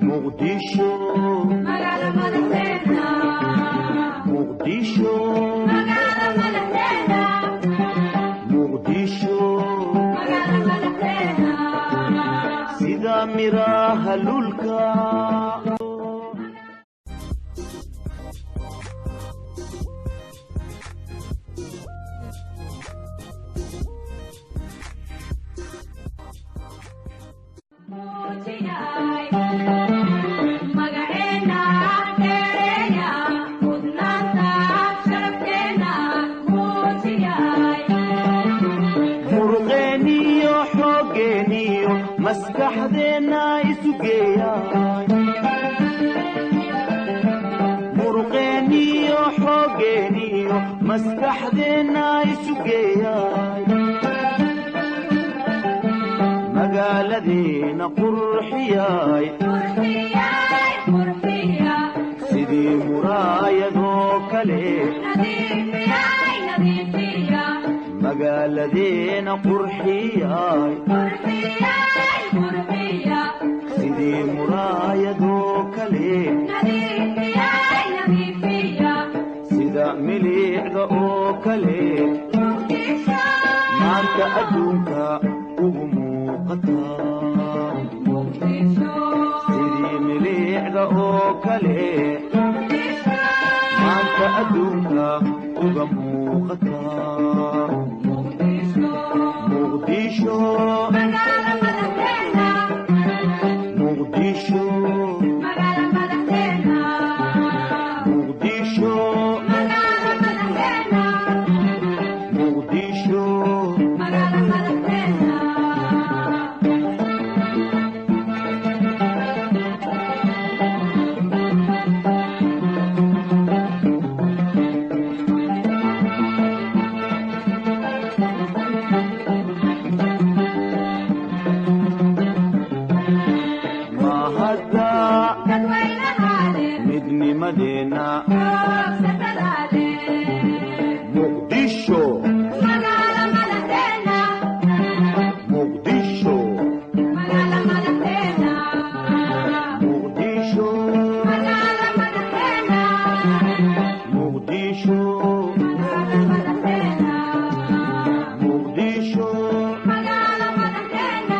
مقدشو magala madaxdeena مقدشو magala madaxdeena مقدشو magala madaxdeena sida miraha lulka muujiyay magaceena dheereeya mudnaanta sharafteena muujiyay muruqeeniyo xoogeeniyo maskaxdeena isu geeyay muruqeeniyo xoogeeniyo maskaxdeena isu geeyay magaaladeena qurxiyay qurxiyay qurxiya sidii muraayadoo kale nadiifiyay nadiifiya magaaladeena qurxiyay qurxiyay qurxiya sidii muraayadoo kale nadiifiyay nadiifiya sida miliicda oo kale muqdisho maanta adduunka ugu muuqataa muqdisho sidii miliicda oo kale muqdisho maanta adduunka uga muuqataa muqdisho muqdisho magala madaxdeena muqdisho magala madaxdeena muqdisho magala madaxdeena muqdisho magala madaxdeena mahadda dadweynahaale midnimadeena roogsatadaale muqdisho magala madaxdeena muqdisho magala madaxdeena muqdisho magala madaxdeena muqdisho magala madaxdeena muqdisho magala madaxdeena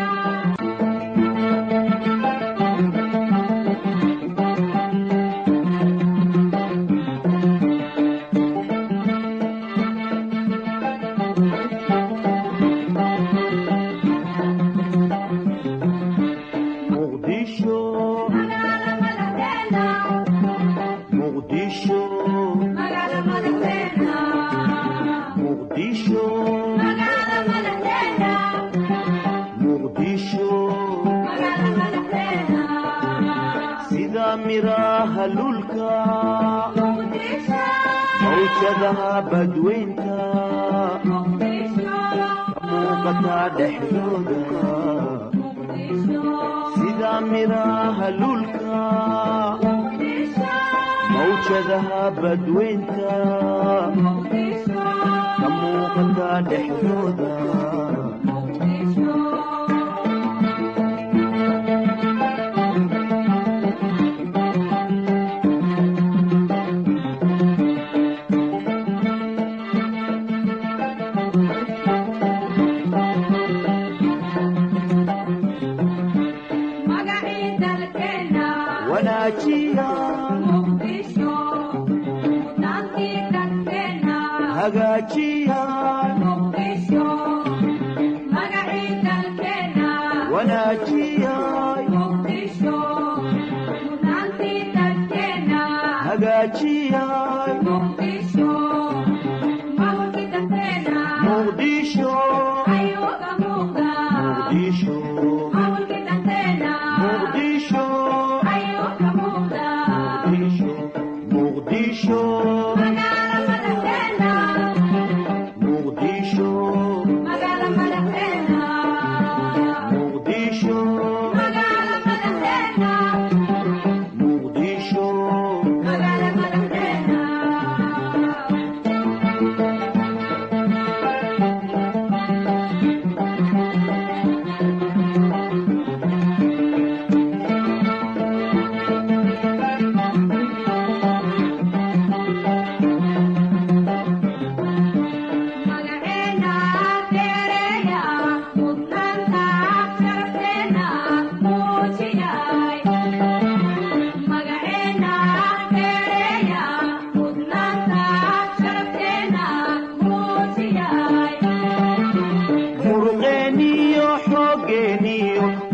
muqdisho magala madaxdeena muqdisho magala madaxdeena muqdisho magala madaxdeena muqdisho magala madaxdeena sida miraha lulka muqdisho mawjadaha badweynta muqdisho muuqataa dhexdooda muqdisho sida miraha lulka muqdisho mawjadaha badweynta muqdisho ka muuqataa dhexdooda muqdisho magacii dalkeena wanaajiya muqdisho mudnaantii dalkeena hagaajiya muqdisho magacii dalkeena wanaajiya muqdisho mudnaantii dalkeena hagaajiya muqdisho maamulkii dalkeena muqdisho ayuu ka muuqdaa muqdisho maamulkii dalkeena muqdisho ayuu ka muuqdaa muqdisho muqdisho magala madaxdeena muqdisho magala madaxdeena muqdisho magala madaxdeena muqdisho magala madaxdeena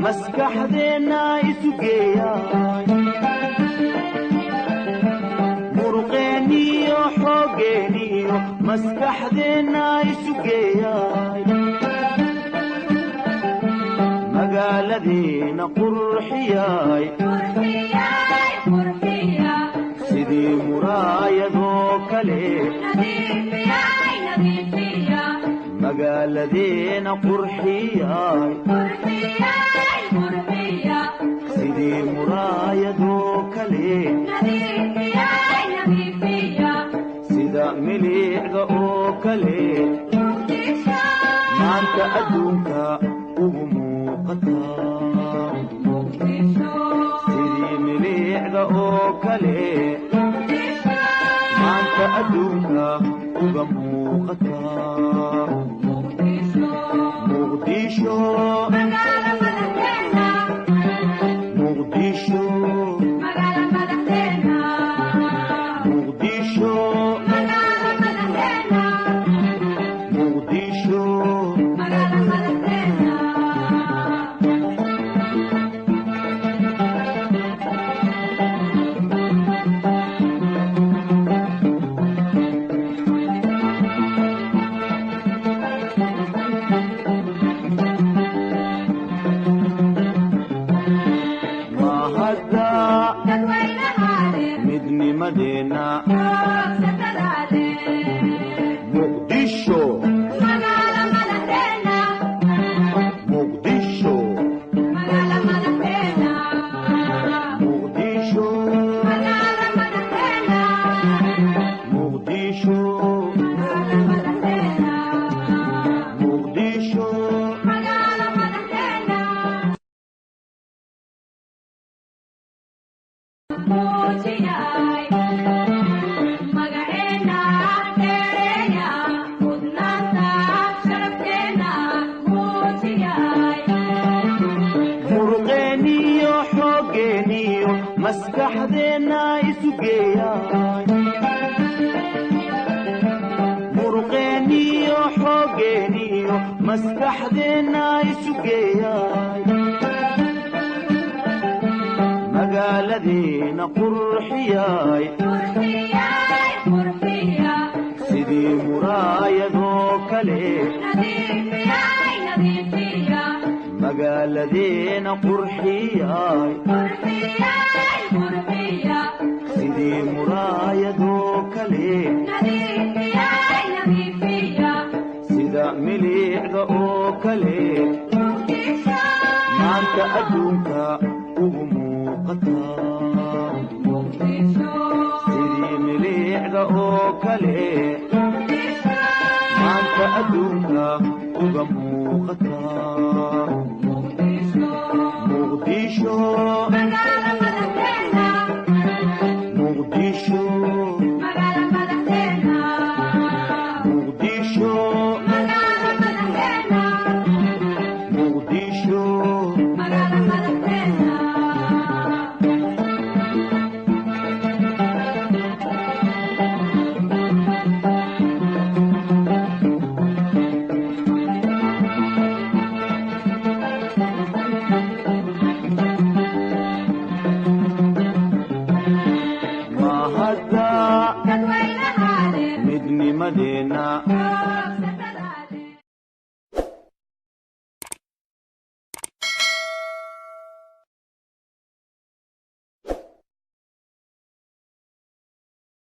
maskaxdeenna isu geeyay muruqeenniyo xooggeeniyo maskaxdeenna isu geeyay magaaladiina qurxiyay sidii muraayadoo kale magaaladiina qurxiyay sidii muraayadoo kale sida milicda oo kale maanta adduunka ugu muuqataa sidii milicda oo kale maanta adduunka uga muuqataa muqdisho muqdisho muqdisho muqdisho midnimadeena muqdisho muqdisho muqdisho muqdisho muqdisho muruqeenniyo xooggeeniyo maskaxdeenna isu geeyay muruqeenniyo xooggeeniyo maskaxdeenna isu geeyay magaaladiina qurxiyay sidii muraayadoo kale magaaladiina qurxiyay sidii muraayadoo kale sida milicda oo kale maanta adduunka ugu muuqataa sidii milicda oo kale maanta adduunka uga muuqataa muqdisho